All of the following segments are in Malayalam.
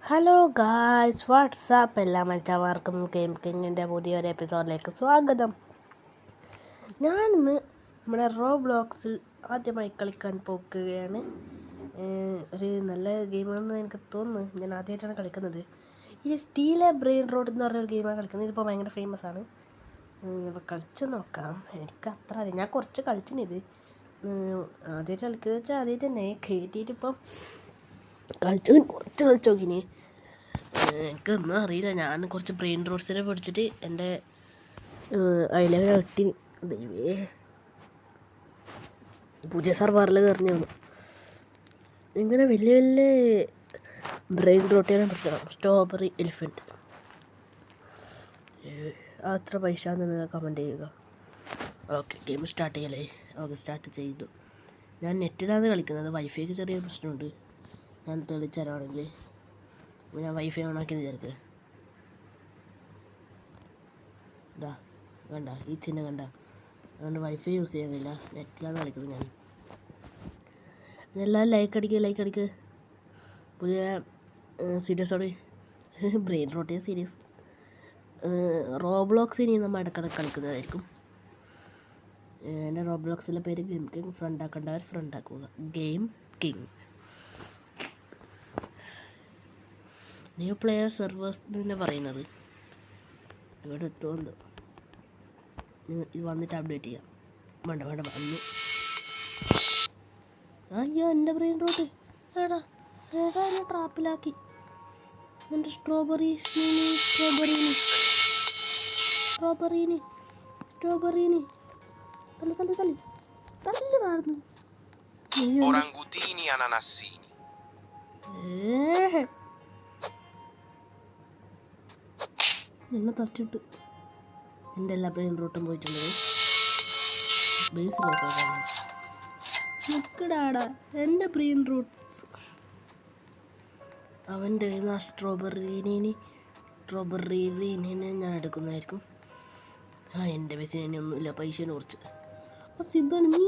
ഹലോ ഗായ്സ്, വാട്സാപ്പ് എല്ലാ മച്ചാമാർക്കും ഗെയിം കിങ്ങിൻ്റെ പുതിയൊരു എപ്പിസോഡിലേക്ക് സ്വാഗതം. ഞാനിന്ന് നമ്മുടെ ബ്ലോക്സിൽ ആദ്യമായി കളിക്കാൻ പോകുകയാണ്. ഒരു നല്ല ഗെയിമാണെന്ന് എനിക്ക് തോന്നുന്നു. ഞാൻ ആദ്യമായിട്ടാണ് കളിക്കുന്നത്. ഈ സ്റ്റീലെ ബ്രെയിൻ റോഡ് എന്ന് പറഞ്ഞൊരു ഗെയിമാണ് കളിക്കുന്നത്. ഇതിപ്പോൾ ഭയങ്കര ഫേമസ് ആണ്. ഇപ്പോൾ കളിച്ച് നോക്കാം. എനിക്ക് അത്ര അറിയാം. ഞാൻ കുറച്ച് കളിച്ചിട്ടുണ്ട്. ആദ്യമായിട്ട് കളിക്കുന്നത് വെച്ചാൽ ആദ്യമായിട്ട് തന്നെ കയറ്റിയിട്ടിപ്പം കുറച്ച് കളിച്ച് നോക്കിനി. എനിക്കൊന്നും അറിയില്ല. ഞാൻ കുറച്ച് ബ്രെയിൻ റോഡ്സിനെ പിടിച്ചിട്ട് എൻ്റെ അതിലെ വെട്ടി ദൈവേ പുതിയ സർവറിൽ കയറിഞ്ഞു വന്നു. ഇങ്ങനെ വലിയ വലിയ ബ്രെയിൻ റോട്ടിനെ പിടിക്കണം. സ്ട്രോബെറി എലിഫൻറ്റ് അത്ര പൈസ എന്ന് കമൻറ്റ് ചെയ്യുക. ഓക്കെ, ഗെയിം സ്റ്റാർട്ട് ചെയ്യല്ലേ? ഓക്കെ, സ്റ്റാർട്ട് ചെയ്തു. ഞാൻ നെറ്റിലാണ് കളിക്കുന്നത്. വൈഫൈക്ക് ചെറിയൊരു പ്രശ്നമുണ്ട്. ഞാൻ തെളിച്ചരാണെങ്കിൽ ഞാൻ വൈഫൈ ഓണാക്കി വിചാരിക്കുക. ഇതാ കണ്ട, ഈ ചിഹ്നം കണ്ട, അതുകൊണ്ട് വൈഫൈ യൂസ് ചെയ്യുന്നില്ല. നെറ്റിലാണ് കളിക്കുന്നത് ഞാൻ. എല്ലാവരും ലൈക്ക് അടിക്കുക. പുതിയ സീരീസോട് ബ്രെയിൻ റോട്ടിയ സീരീസ് റോബ്ലോക്സ് ഇനി നമ്മൾ ഇടക്കിടക്ക് കളിക്കുന്നതായിരിക്കും. എൻ്റെ റോബ്ലോക്സിലെ പേര് ഗെയിം കിങ്. ഫ്രണ്ട് ആക്കേണ്ടവർ ഫ്രണ്ട് ആക്കുക. Game king. New player servers തന്നെ പറയുന്നത്. ഇവിടെ എത്തുമല്ലോ. ഇത് വന്നിട്ട് അപ്ഡേറ്റ് ചെയ്യാം. വേണ്ട വന്നു. അയ്യോ, എൻ്റെ ബ്രെയിൻ റോട്ട് എടാ എന്നെ ട്രാപ്പിലാക്കി. എൻ്റെ സ്ട്രോബെറീനി തല്ലി നടന്നു. Orangutini ananassini. എന്നെ തച്ചിട്ട് എൻ്റെ എല്ലാ ബ്രെയിൻ റൂട്ടും പോയിട്ടുണ്ട്. ബേസിലാടാ എൻ്റെ ബ്രെയിൻ റൂട്ട്സ്. അവൻ്റെ സ്ട്രോബെറീനെ ഞാൻ എടുക്കുന്നതായിരിക്കും. എൻ്റെ ബേസിന് ഇനി ഒന്നുമില്ല, പൈസേനെ കുറിച്ച്. അപ്പോൾ സിദ്ധാണ്, നീ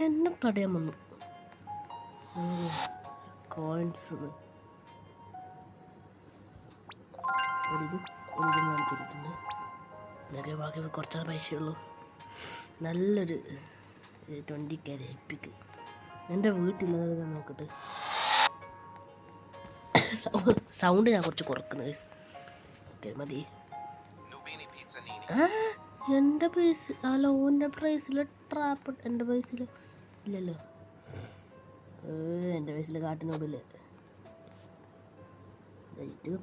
എന്നെ തടയാൻ വന്നു. കോയിൻസ് ഇതും കാണിച്ചിട്ടുണ്ട്. ഇതൊക്കെ ബാക്കി കുറച്ച് പൈസയുള്ളൂ. നല്ലൊരു 20K എപ്പിക്ക്. എൻ്റെ വീട്ടിലുള്ളത് ഞാൻ നോക്കട്ടെ. സൗണ്ട് ഞാൻ കുറച്ച് കുറക്കുന്നത്. ഓക്കെ, മതി. എൻ്റെ പൈസ അല്ല, ഓൻ്റെ പ്രൈസിൽ ട്രാപ്പ്. എൻ്റെ പൈസയിൽ ഇല്ലല്ലോ. എൻ്റെ പൈസയിൽ കാട്ടിനോടില്ലേ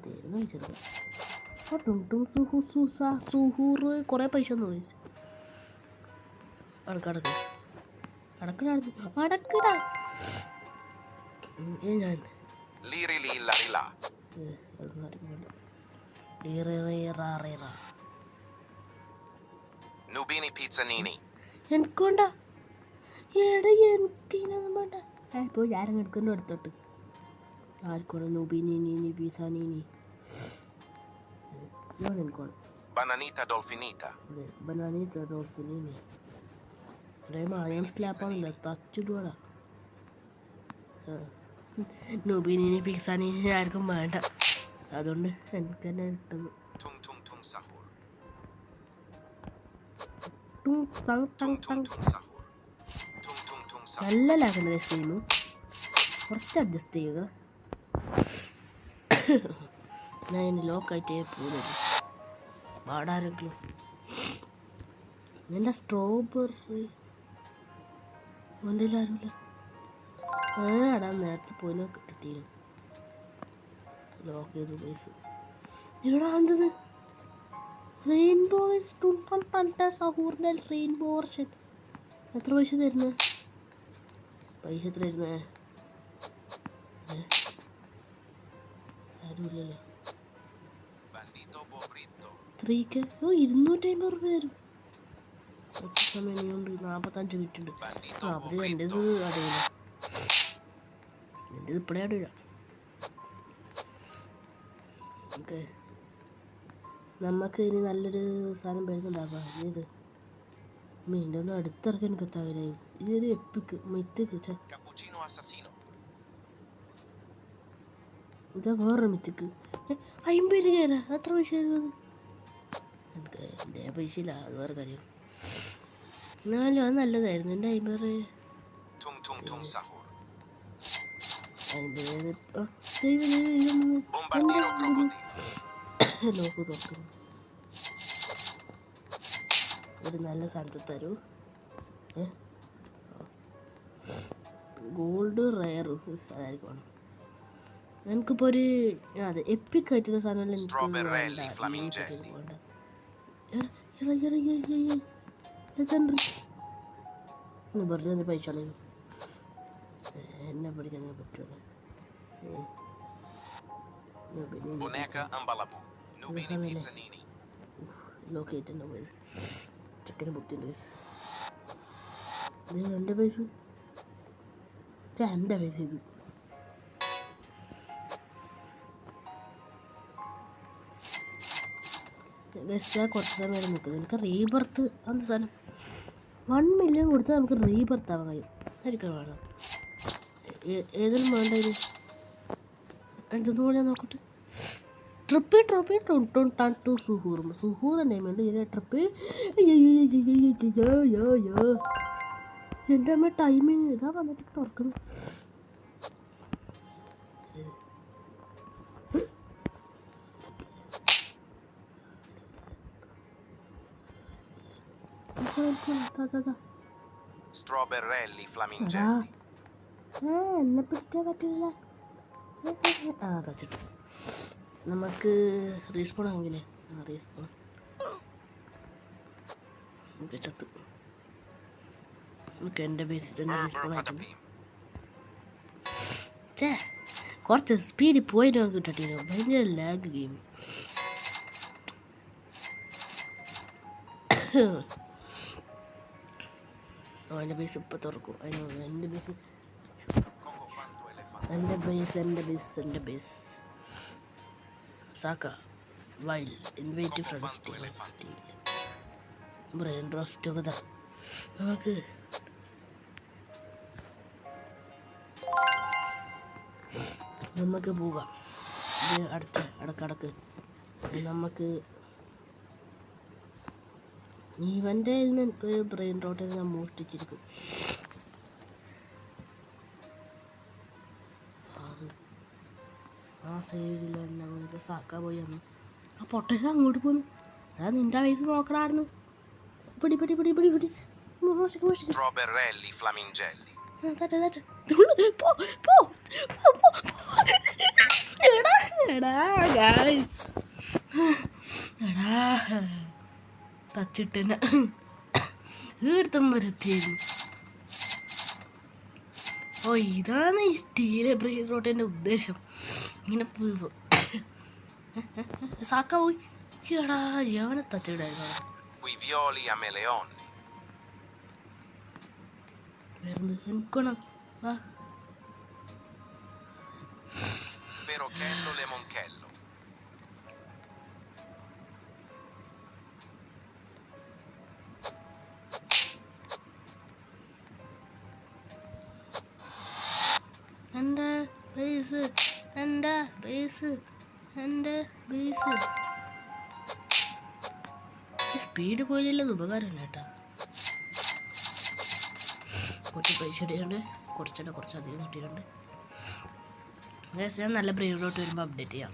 തീരുന്ന വെച്ചിട്ട് സുഹൂറ് കുറേ പൈസ ഒന്ന് ചോദിച്ചു. അടക്കടാ ഞാൻ എനിക്കൊണ്ട എനിക്കൊന്നും വേണ്ട. ഇപ്പോൾ ഞാനും എടുക്കുന്നു എടുത്തോട്ട്. ആർക്കോടെ നുബിനി പിസാനീനി ഞാൻ എനിക്കോണം. Bananita dolfinita. അതെ, ബനാനീത്ത ഡോൾഫിനീനി. മായം സ്ലാപ്പാണില്ല, തച്ചിടുവാടാ. നുബിനി പിസാനീനി ആർക്കും വേണ്ട. അതുകൊണ്ട് എനിക്ക് തന്നെ കിട്ടുന്നു. നല്ല ലാഗുണ്ട് സ്ട്രീമ്. കുറച്ച് അഡ്ജസ്റ്റ് ചെയ്യുക. ഞാൻ ഇനി ലോക്കായിട്ടേ പോകുന്നത്. പാടാരെങ്കിലും എൻ്റെ സ്ട്രോബെറി വണ്ടിയിൽ ആരുമില്ല. അടാ നേരത്തെ പോയിനോ കിട്ടിയിരുന്നു. ലോക്ക് ചെയ്തു പൈസ. ഇവിടെ എന്തത് റെയിൻബോ സഹൂറിൻ്റെ റെയിൻബോ വെർഷൻ. എത്ര പൈസ തരുന്നത്? പൈസ എത്ര തരുന്നത്? ആരുമില്ലല്ലോ. 3K 250 രൂപ തരും. കുറച്ച് സമയം ഇനിയുണ്ട്. 45 മിനിറ്റ് ഉണ്ട്. 40 എൻ്റേത് അറിയില്ല. എൻ്റേത് ഇപ്പോഴേ അറിയില്ല. ഓക്കെ, നമുക്ക് ഇനി നല്ലൊരു സാധനം വരുന്നുണ്ടാകാം. ഇത് മീൻ്റെ ഒന്ന് അടുത്തിറക്കി എനിക്ക് എത്താൻ. ഇതൊരു എപ്പിക്ക് മിത്തിക്ക്. ഇതാ വേറെ മിത്തിക്ക് 50 കയറാ. എത്ര പൈസ ആയിരുന്നു എനിക്ക്? എൻ്റെ പൈസ ഇല്ല, അത് വേറെ കാര്യം. എന്നാലും അത് നല്ലതായിരുന്നു. എൻ്റെ 50 Tum tum tum sahur. 50 Bombardiro crocodilo. നോക്കൂ തുറക്കുന്നു. ഒരു നല്ല സാധനത്തിൽ തരൂ. ഗോൾഡ് റയർ അതായിരിക്കും. എനിക്കിപ്പോൾ ഒരു അതെ എപ്പിക് ആയിട്ടുള്ള സാധനം Strawberry flamingelli. വെറുതെ പൈസ കളയും. എന്നെ പഠിക്കാൻ പറ്റുമോ? Boneca Ambalabù. Nubini Pizzanini. Locate പോയത് ചിക്കന് പൊത്തിൻ്റെ പൈസ. ഇത് എൻ്റെ പൈസ, എൻ്റെ പൈസ ഇത്. കുറച്ച് സമയം വരെ നിൽക്കുന്നത്. എനിക്ക് റീബർത്ത് എന്ത് സാധനം 1 മില്യൺ കൊടുത്താൽ നമുക്ക് റീബർത്ത് ആവാൻ കഴിയും. ആയിരിക്കും വേണം. ഏതെങ്കിലും വേണ്ട ഇത് എന്തെന്ന് കൂടെ നോക്കട്ടെ. ട്രിപ്പ് ടു സുഹൂർ തന്നെ വേണ്ട ഇതിൻ്റെ ട്രിപ്പ്. എൻ്റെ അമ്മ ടൈമിങ് ഇതാ വന്നിട്ട് തുറക്കണം. Strawberry flamingelli. എന്നെ പിടിക്കാൻ പറ്റില്ല. തച്ചിട്ട് നമുക്ക് റീസ്പോൺ ആണെങ്കിലേ റീസ്പോൺ ചത്ത് നമുക്ക് എൻ്റെ ബേസിൽ തന്നെ റീസ്പോൺ ആയിരുന്നു. കുറച്ച് സ്പീഡിൽ പോയിട്ട് നമുക്ക് കിട്ടില്ല. ഭയങ്കര ലാഗ് ഗെയിം. എൻ്റെ ബേസ് ഇപ്പം തുറക്കും. അതിന് എൻ്റെ base Saka while invite friends brain roast ഒക്കെ നമുക്ക് പോകാം. ഇത് അടക്ക് നമുക്ക് ഇവൻ്റെ നിന്ന് എനിക്ക് ബ്രെയിൻ റോട്ടിൽ ഞാൻ മോഷ്ടിച്ചിരിക്കും. ആ സൈഡിൽ തന്നെ പോയത് സാക്ക പോയി വന്നു. ആ പൊട്ടേസ് അങ്ങോട്ട് പോന്നു. അതാ നിൻ്റെ വയസ്സ് നോക്കണമായിരുന്നു. പിടി Strawberry flamingelli. തച്ചിട്ടന്നെ ഈർത്തം വരത്തിയായിരുന്നു. ഓ ഇതാണ് ഈ സ്റ്റീല് ബ്രെയിൻ റോട്ടിൻ്റെ ഉദ്ദേശം. ഇങ്ങനെ സാക്ക പോയി ചേടാ ഞാനെ തച്ചിടായിരുന്നു. Guivioli a meleoni. വരുന്നത് എനിക്കണം. വാ Perochello lemonchello. എൻ്റെ ബേസ് സ്പീഡ് പോയില്ലത് ഉപകാരമല്ല കേട്ടോ. കുറച്ച് പൈസ കിട്ടിയിട്ടുണ്ട്. കുറച്ചധികം കിട്ടിയിട്ടുണ്ട്. ഞാൻ നല്ല ബ്രെയിനോട്ട് വരുമ്പോൾ അപ്ഡേറ്റ് ചെയ്യാം.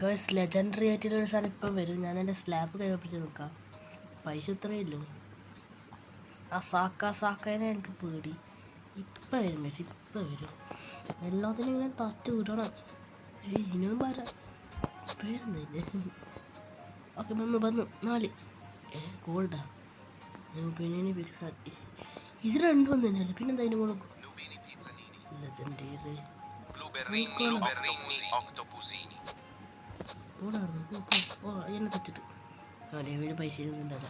ഗൈസ് ലെജൻഡറി ആയിട്ടുള്ളൊരു സാധനം ഇപ്പം വരും. ഞാൻ എൻ്റെ സ്ലാബ് കൈവപ്പിച്ച് നോക്കാം. പൈസ ഇത്രയേ ഉള്ളൂ. ആ സാക്കേനെ എനിക്ക് പേടി. ഇപ്പം വരും പൈസ, ഇപ്പം വരും. എല്ലാത്തിനും ഇങ്ങനെ തച്ച് വിടണം. ഇനിയും വരാം. പേരുന്നില്ലേ? ഓക്കെ വന്നു 4 ഗോൾഡാ. പിന്നെ ഇത് രണ്ടും ഒന്നും തന്നെയല്ലേ. പിന്നെന്താ അതിന് കൊടുക്കും? Legendary octopusini. എന്നെ തച്ചിട്ട് അവന് പൈസ ഇരുന്നുണ്ടല്ല.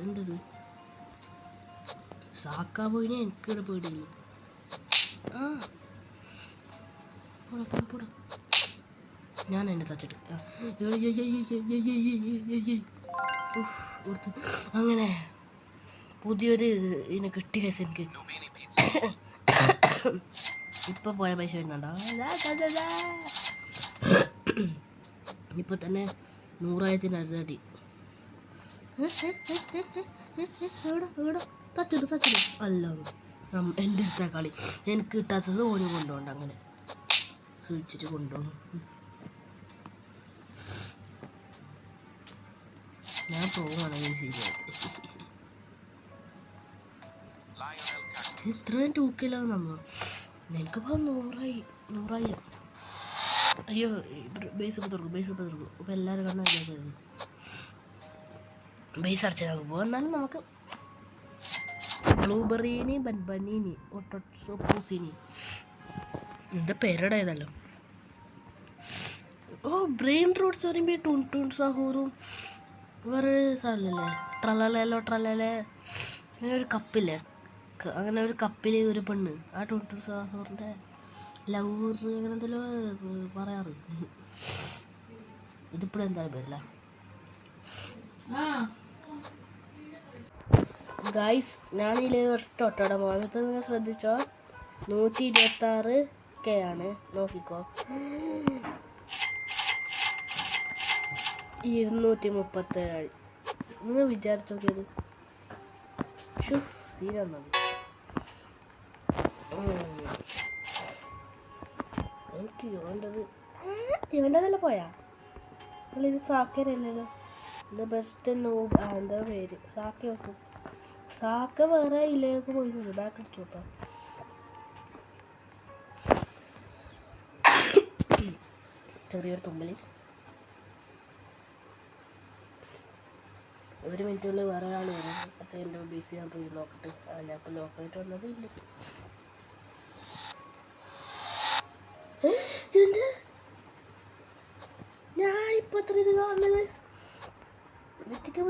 എന്തത് സാക്കാ പോയിനെ എനിക്കിവിടെ പേടിയുള്ളൂ. ഞാൻ എന്നെ തച്ചിട്ട് അങ്ങനെ പുതിയൊരു ഇതിനെ കിട്ടിയ എനിക്ക് ഇപ്പം പോയ പൈസ വരുന്നുണ്ടോ? ഇപ്പം തന്നെ 100,000 അടുത്തടി. എവിടെ തച്ചിട്ട് അല്ല എൻ്റെ അടുത്ത കളി. എനിക്ക് കിട്ടാത്തത് ഓന് കൊണ്ടുപോകണ്ട. അങ്ങനെ സൂക്ഷിച്ചിട്ട് കൊണ്ടുപോകും. ഞാൻ പോവുകയാണെങ്കിൽ ശരിയായിട്ട്. Lionel Cactus. ഇത്രയും തൂക്കില്ലാന്ന് നമ്മൾ. നിനക്കിപ്പോൾ 100,000. അയ്യോ ബേസ് ഇപ്പോൾ തുറക്കും. ഇപ്പം എല്ലാവരും കണ്ണു ബേസ് അടച്ചാൽ നമുക്ക് പോകാം. എന്നാലും നമുക്ക് ബ്ലൂബെറീനി ബൻബനീനി ഒട്ടോസോപ്പൂസിനി എന്താ പേരുടേതല്ലോ. ഓ ബ്രെയിൻ റൂട്ട്സ് പറയുമ്പോൾ ടൂൺ സഹൂറും വേറൊരു സാധനമില്ലേ, ട്രലലേ അങ്ങനെ ഒരു കപ്പില്ലേ, അങ്ങനെ ഒരു കപ്പിൽ ഒരു പെണ്ണ്, ആ ടൂൺ സഹൂറിൻ്റെ ലവർ അങ്ങനെ എന്തെങ്കിലും പറയാറ്. ഇതിപ്പോഴും എന്തായാലും പേരില്ല. ഗായ്സ് ഞാനിതിൽ ഒറ്റ ഒട്ടോടെ പോകുന്നത്. ഇപ്പം നിങ്ങൾ ശ്രദ്ധിച്ചോ, 126K ആണ്. നോക്കിക്കോ, 237. നിങ്ങൾ വിചാരിച്ചു നോക്കിയത് സീനാന്നത്. എനിക്ക് ഇവൻ്റെതല്ല പോയാ നിങ്ങളിത് സാക്കരല്ലല്ലോ. ഇത് ബെസ്റ്റ് നോബ് എന്താ പേര്, സാക്ക വെക്കും. സാക്ക വേറെ ഇല്ലേക്ക് പോയിരുന്നു. ബാക്ക് അടിച്ചു കേട്ടോ. ചെറിയൊരു തുമ്മൽ. 1 മിനിറ്റുള്ളിൽ വേറെ ആൾ വരും. അപ്പോൾ എൻ്റെ ബേസ് ഞാൻ പോയി നോക്കട്ടെ. ഞാൻ ഇപ്പോൾ ലോക്കായിട്ട് വന്നത് ഇല്ല. ഞാനിപ്പോൾ എത്ര ഇത് കാണുന്നത്. വിത്തിക്ക്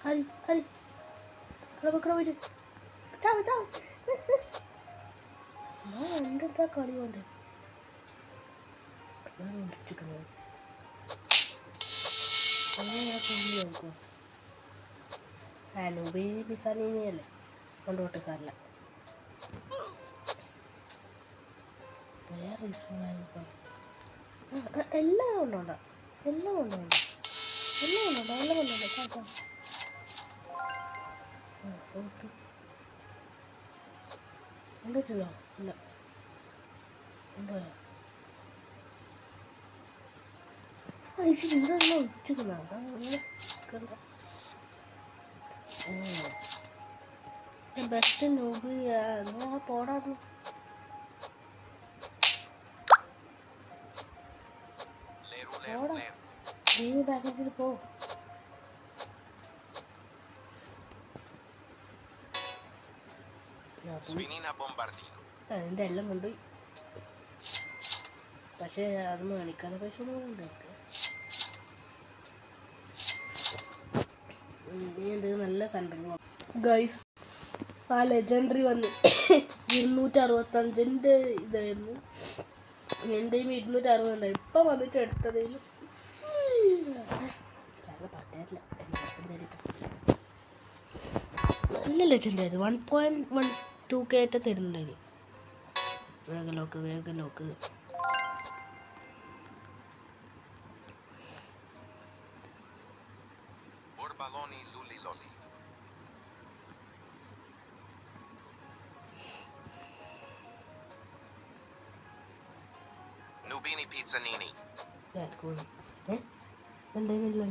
ഹരി പോയിട്ട് എൻ്റെ അടുത്ത കളി കൊണ്ട് ഞാൻ വിളിച്ചിരിക്കുന്നത്. നോക്കോ പിസാനല്ലേ കൊണ്ടോട്ടെ സാറില്ല. വേറെ എല്ലാം കൊണ്ടോണ്ട എന്താ ചെയ്യാ ഇല്ല ഉണ്ടോ ഇവിടെ ഉച്ചക്കുന്ന ബെസ്റ്റ് നോബ് പോടാ. ഗെയിം പാക്കേജിൽ പോ. Sfinina Bombardino. അതിൻ്റെ എല്ലാം കൊണ്ടുപോയി. പക്ഷേ അത് മേടിക്കാതെ പൈസ ഒന്നും ഉണ്ടാക്കുക. എന്ത് നല്ല സെൻറ്ററിങ് ഗൈസ്. ആ ലെജൻഡറി വന്ന് 265 ഇതായിരുന്നു. എൻ്റെയും 260 ഉണ്ടായി. ഇപ്പം വന്നിട്ട് എടുത്തതിൽ പറ്റില്ല. നല്ല ലെജൻഡായിരുന്നു. 1.12K തരുന്നുണ്ടായി. വേഗം lock. Borbaloni Luliloli. Nubini Pizzanini. എന്തെങ്കിലും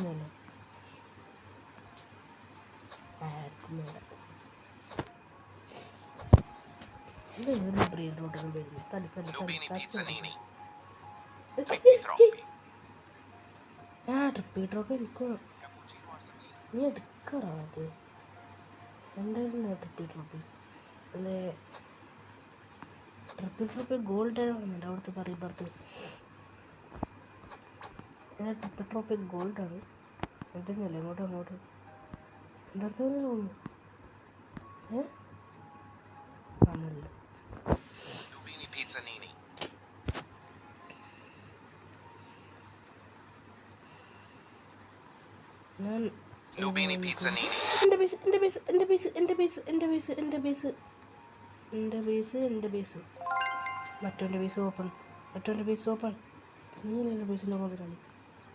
Nubini Pizzanini. Trippi troppi. Trippy drop എനിക്ക് Cappuccino assassino. നീ എടുക്കാറാണത്. എന്തായിരുന്നു ട്രിപ്പി ഡ്രോപ്പ് അല്ലേ? ട്രിപ്പി ഡ്രോപ്പ് ഗോൾഡ് ആണെന്നുണ്ട് അവിടുത്തെ പറയുമ്പുറത്ത്. Trippy drop ഗോൾഡാണ്. എന്തെങ്കിലല്ലേ അങ്ങോട്ട് എൻ്റെ അടുത്ത് തന്നെ തോന്നുന്നു. ആണല്ലേ. Nubini Pizzanini. ഞാൻ Nubini Pizzanini. എൻ്റെ ബേസ് എൻ്റെ ബേസ് എൻ്റെ ബേസ് എൻ്റെ ബേസ് എൻ്റെ ബേസ് എൻ്റെ ബേസ് എൻ്റെ ബേസ് എൻ്റെ ബേസ് മറ്റവൻ്റെ ബേസ് ഓപ്പൺ മറ്റവൻ്റെ ബേസ് ഓപ്പൺ നീലൻ്റെ ബേസിൻ്റെ പോലെ കളി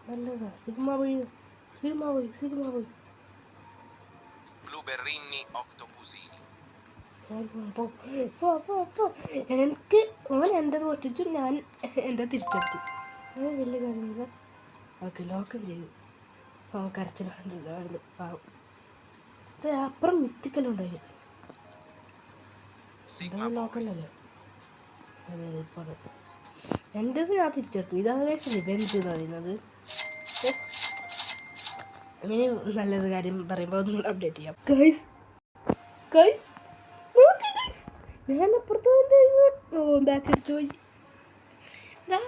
നല്ലതാ സിഗ്മ പോയി സിഗ്മ പോയി സിഗ്മ പോയി Blueberrini Octopusini. എനിക്ക് ഓൻ എൻ്റെ പൊട്ടിച്ചു ഞാൻ എൻ്റെ തിരിച്ചെത്തി അത് വലിയ കാര്യമില്ല ഓക്കെ ലോക്കം ചെയ്തു കരച്ചിലായിരുന്നു പാവം അപ്പുറം മിത്തിക്കലുണ്ടായി Sigma എന്തായാലും Boy. ലോക്കല്ലല്ലോ അതെ ഇപ്പോൾ എൻ്റെത് ഞാൻ തിരിച്ചെടുത്തു ഇതാണ് റിവെഞ്ച് എന്ന് പറയുന്നത് ഇനി നല്ലത് കാര്യം പറയുമ്പോൾ ഒന്നും അപ്ഡേറ്റ് ചെയ്യാം ഗൈസ് ഗൈസ് ഞാൻ അപ്പുറത്ത് ബാക്ക് അടിച്ചു പോയി ഇതാ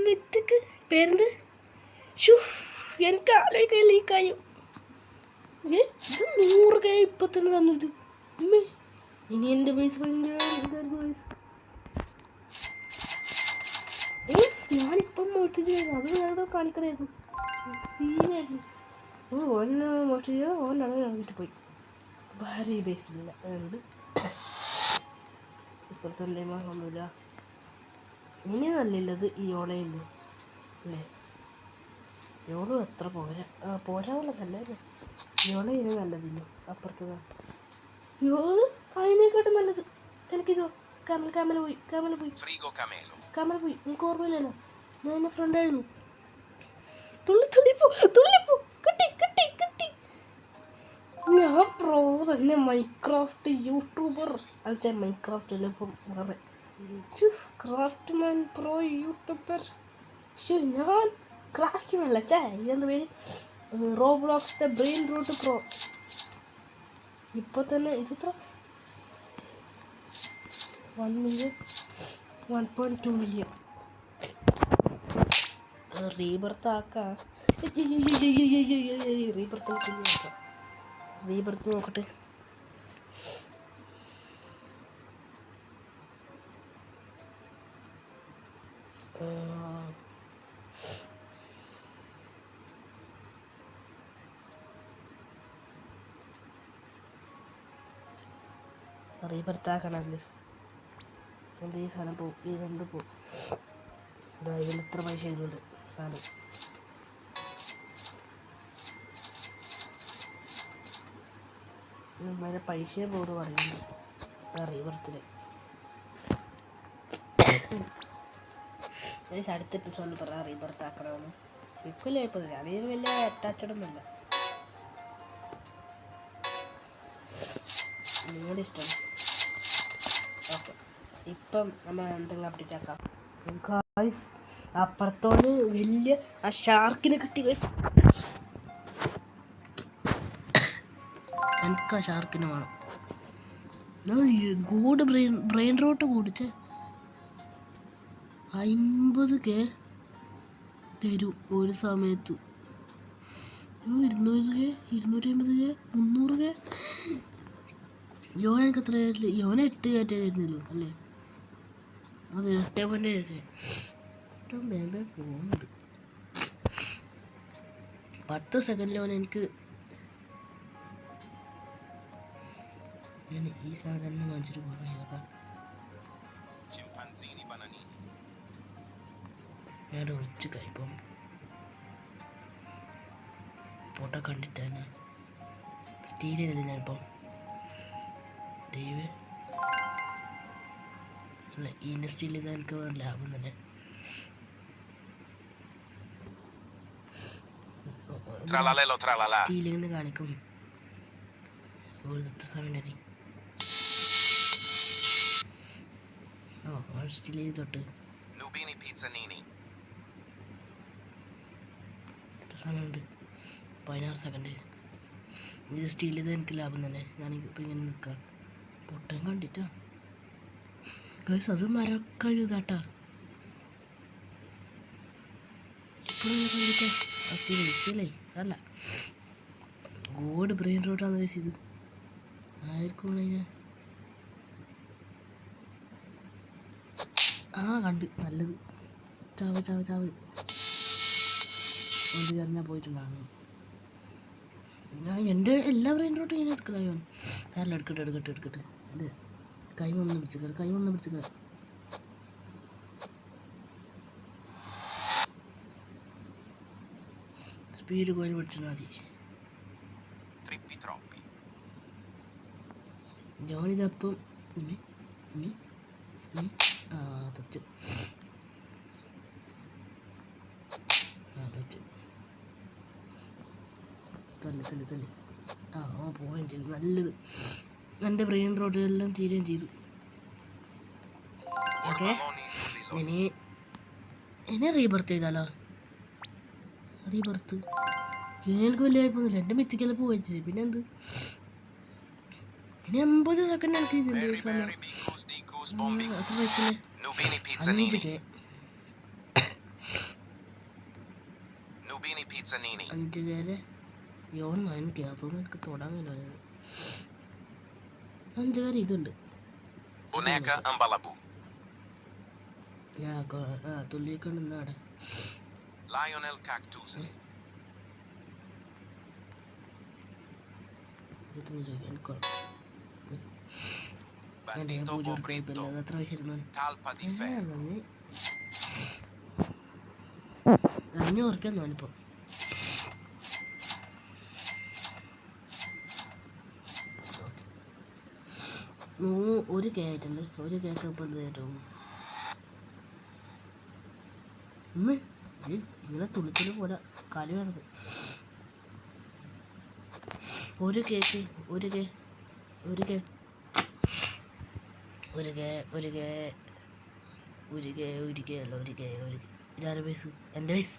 മിത്തിക്ക് പേരെന്ത് ഷൂ എനിക്ക് ആലോചിക്കാൻ ലീക്കായോ ഇത് 100K ഇപ്പം തന്നെ തന്നത് ഉമ്മേ ഇനി എൻ്റെ പൈസ ഞാനിപ്പം മോട്ടിച്ച് അത് വേറെ കാണിക്കണമായിരുന്നു സീനായിരുന്നു ഓനെ മോട്ട് ചെയ്ത് ഓനാണ് ഇറങ്ങിയിട്ട് പോയി ഭാര്യ ബേസില്ല അതുകൊണ്ട് ഇപ്പുറത്തെ ഒന്നുമില്ല ഇനി നല്ലില്ലത് ഈ ഓളയില്ല അല്ലേ യോളും എത്ര പോരാന്നുള്ളതല്ലേ യോള ഇനി നല്ലതില്ല അപ്പുറത്തതാണ് യോള് അതിനേക്കാട്ടും നല്ലത് എനിക്കിതോ കാമൽ പോയി Frigo Camelo. കാമൽ പോയി എനിക്ക് ഓർമ്മയില്ലല്ലോ ഞാൻ എൻ്റെ ഫ്രണ്ടായിരുന്നു തുള്ളിപ്പോ കിട്ടി ഞാൻ പ്രോ തന്നെ മൈക്രാഫ്റ്റ് യൂട്യൂബർ അല്ല മൈക്രാഫ്റ്റ് അല്ല ഇപ്പം വേറെ ക്രാഫ്റ്റ് മാൻ പ്രോ യൂട്യൂബർ ഞാൻ ക്രാഫ്റ്റ് മാൻ അല്ല ഇതെന്താ പേര് റോബ്ലോക്സ് ബ്രെയിൻ റൂട്ട് പ്രോ ഇപ്പോൾ തന്നെ ഇതെത്ര 1 million 1.2 million റീബർത്ത് ആക്കാം റീബർത്ത് നോക്കട്ടെ റീബർത്താക്കണം എന്ത് ഈ സാധനം പോവും ഈ രണ്ട് പോവും ഇതാ ഇതിന് ഇത്ര പൈസ ചെയ്യുന്നുണ്ട് സാധനം വരെ പൈസയെ പോട് പറയുന്നു റീബർത്തിൽ അടുത്ത എപ്പിസോഡിൽ പറയാം റീബർത്താക്കണമെന്ന് ഇപ്പോഴല്ലേ ഇപ്പോൾ അതിന് വലിയ അറ്റാച്ച്ഡ് ഒന്നുമില്ല നിങ്ങളുടെ ഇഷ്ടം ഓക്കെ ഇപ്പം നമ്മൾ എന്തെങ്കിലും അപ്ഡേറ്റ് ആക്കാം ഗായ്സ് അപ്പുറത്തോട് വലിയ ആ ഷാർക്കിനെ കിട്ടി ഗൈസ് എനിക്ക് ആ ഷാർക്കിനെ വേണം ഗോഡ് ബ്രെയിൻ റോട്ട് കൂടിച്ച് 50K തരും ഒരു സമയത്ത് 200K 250K 300K യോനക്ക് എത്ര യോന 8 കയറ്റായിരുന്നല്ലോ അല്ലേ അത് 8.7 ഏറ്റവും വേമ്പേ പോകുന്നുണ്ട് 10 സെക്കൻഡിൽ ഓൻ എനിക്ക് ഞാൻ ഈ സാധനം തന്നെ കാണിച്ചിട്ട് പോകുന്നതൊക്കെ Chimpanzini Bananini. ഞാൻ ഒളിച്ച് കഴിപ്പം ഫോട്ടോ കണ്ടിട്ട് തന്നെ സ്റ്റീൽ ചെയ്തില്ല ഞാനിപ്പം ദൈവം അല്ല ഇതിൻ്റെ സ്റ്റീൽ ചെയ്താൽ എനിക്ക് ലാഭം തന്നെ Tralalelo tralala. സ്റ്റീലിൽ നിന്ന് കാണിക്കും ഒരു സമയം തന്നെ സ്റ്റീൽ ചെയ്ത് തൊട്ട് Nubini Pizzanini. എത്ര സമയമുണ്ട് 16 സെക്കൻഡ് ഇത് സ്റ്റീൽ ചെയ്ത് എനിക്ക് ലാഭം തന്നെ ഞാനിപ്പോൾ ഇങ്ങനെ നിൽക്കാം പൊട്ടൻ കണ്ടിട്ടാ ഗൈസ് അത് മരക്കഴുതാട്ടാ ഇപ്പോഴും കണ്ടിട്ടാ സ്റ്റീലേ അല്ല ഗോഡ് ബ്രെയിൻ റോട്ടാണ് ഗൈസ് ഇത് ആയിരിക്കും അതിന് കണ്ട് നല്ലത് ചാവ് കൊണ്ട് കറിഞ്ഞാൽ പോയിട്ടുണ്ടാകുന്നു ഞാൻ എൻ്റെ എല്ലാ ബ്രെയിനിലോട്ടും ഇങ്ങനെ എടുക്കലായോ അല്ല എടുക്കട്ടെ ഇത് കൈമൊന്ന് പിടിച്ചിക്ക സ്പീഡ് കോയിൽ പിടിച്ചാൽ മതി. Trippi troppi. ജോണിതപ്പം തെറ്റ് തല്ലി പോവുകയും ചെയ്തു. നല്ലത്. എൻ്റെ ബ്രെയിൻ റോഡിലെല്ലാം തീരുകയും ചെയ്തു. ഓക്കെ, ഇനി റീബർത്ത് ചെയ്താലോ? റീബർത്ത് ഇനി എനിക്ക് വലിയ വായ്പൊന്നുമില്ല. എൻ്റെ മിത്തിക്കെല്ലാം പോയി. പിന്നെ എന്ത്, ഇനി 50 സെക്കൻഡ് എനിക്ക് ഇതിൻ്റെ സമയം. എത്ര പൈസ? Nubini 5K. pizzanini. Nubini pizzanini. 5K എനിക്ക് അതൊന്നും എനിക്ക് തൊടാൻ കഴിയില്ല. 5K ഇതുണ്ട്. Boneca Ambalabù. ഞാൻ തുള്ളിക്കൊണ്ട് നിന്നാടെ. Lionel Cactusi. Bandito Bobritto. എത്ര പൈസ ഇരുന്നു? Talpa di ferro. 500 ഉറുപ്പ്യ ഞാനിപ്പോൾ. ഒരു കേ ആയിട്ടുണ്ട്. ഒരു കേക്ക് ഇപ്പോൾ എന്ത് കേട്ടോ ഇങ്ങനെ തുളിത്തുള്ളി പോലെ കാലി വേണത്. ഒരു കേക്ക് ഇതാര പൈസ? എൻ്റെ പൈസ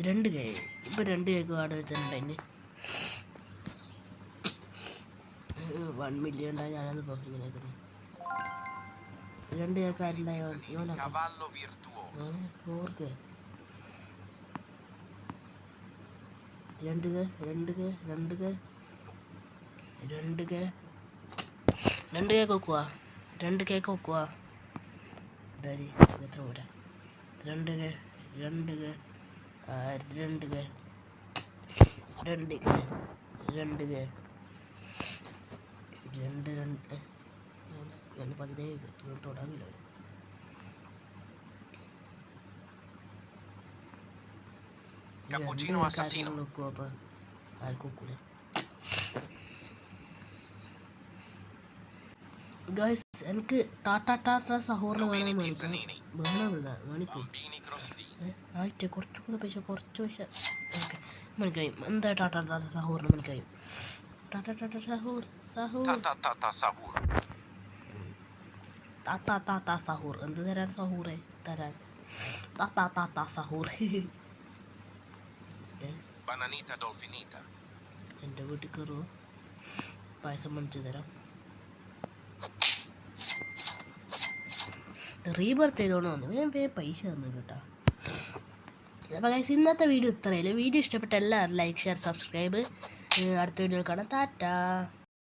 2 കേ. ഇപ്പം 2 കേക്ക് ആടെ വെച്ചിട്ടുണ്ടായിന്. 1 മില്യൺ ഉണ്ടായി. ഞാനത് ഇപ്പോൾ ഇങ്ങനെ 2 കേക്ക് ആരുണ്ടായോ? Cavallo virtuoso. 4 കേ. 2 കേ 2 കേക്ക് വെക്കുക. 2 കേക്ക് വെക്കുക. എത്ര പോരാ? 2 കേ 2 കേ 2 കേ 2 കേ 2 കേ 17 തൊടാമില്ല. Cappuccino assassino. വെക്കുക. അപ്പം ആർക്കും വെക്കൂല. ഗൈസ്, എനിക്ക് ടാറ്റ സഹോറിന് വേണം. മണിക്ക് Bambini crostini. ആയിട്ട് കുറച്ചും കൂടെ പൈസ ഓക്കെ മണിക്കായും. എന്താ ടാറ്റ സഹോറിന് മണിക്കായും? ടാറ്റ സഹൂർ Sahur. താത്ത സഹൂർ. എന്ത് തരാൻ സഹൂറെ തരാൻ? താത്ത സഹൂർ. Bananita dolfinita. എൻ്റെ വീട്ടിൽ കയറുമോ? പായസം മേടിച്ച് തരാം. റീബർത്ത് ചെയ്തോണ്ട് വന്നു. ഞാൻ പൈസ തന്നു കേട്ടോ. അപ്പോൾ ഗൈസ്, ഇന്നത്തെ വീഡിയോ ഇത്രയല്ലേ. വീഡിയോ ഇഷ്ടപ്പെട്ട എല്ലാവരും ലൈക്ക്, ഷെയർ, സബ്സ്ക്രൈബ്. അടുത്ത വീഡിയോ കാണാം. ടാറ്റ.